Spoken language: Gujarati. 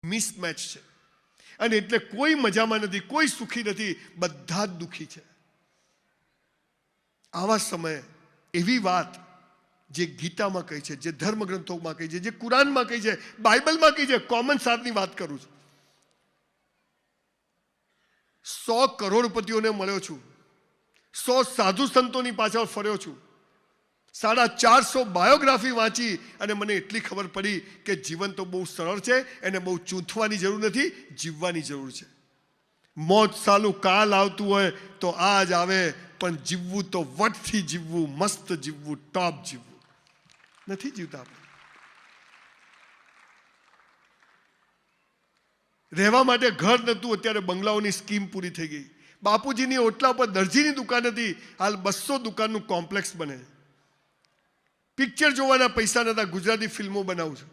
મિસમેચ છે. અને એટલે કોઈ મજામાં નથી, કોઈ સુખી નથી, બધા જ દુઃખી છે. આવા સમયે એવી વાત જે ગીતામાં કહી છે, જે ધર્મગ્રંથોમાં કહી છે, જે કુરાનમાં કહી છે, બાઇબલમાં કહી છે, કોમન સારની વાત કરું છું. 100 કરોડપતિઓને મળ્યો છું, 100 સાધુ સંતોની પાછળ ફર્યો છું, 450 બાયોગ્રાફી વાંચી અને મને એટલી ખબર પડી કે જીવન તો બહુ સરળ છે, એને બહુ ચૂંથવાની જરૂર નથી, જીવવાની જરૂર છે. મોત સાલું કાલ આવતું હોય તો આજ આવે, પણ જીવવું તો વટથી જીવવું, મસ્ત જીવવું, ટોપ જીવવું. નથી જીવતા આપણે. રહેવા માટે ઘર નહોતું, અત્યારે બંગલાઓની સ્કીમ પૂરી થઈ ગઈ. બાપુજીની ઓટલા પર દરજીની દુકાન હતી, હાલ 200 દુકાનનું કોમ્પ્લેક્સ બને. પિક્ચર જોવાના પૈસા નતા, ગુજરાતી ફિલ્મો બનાવું છું.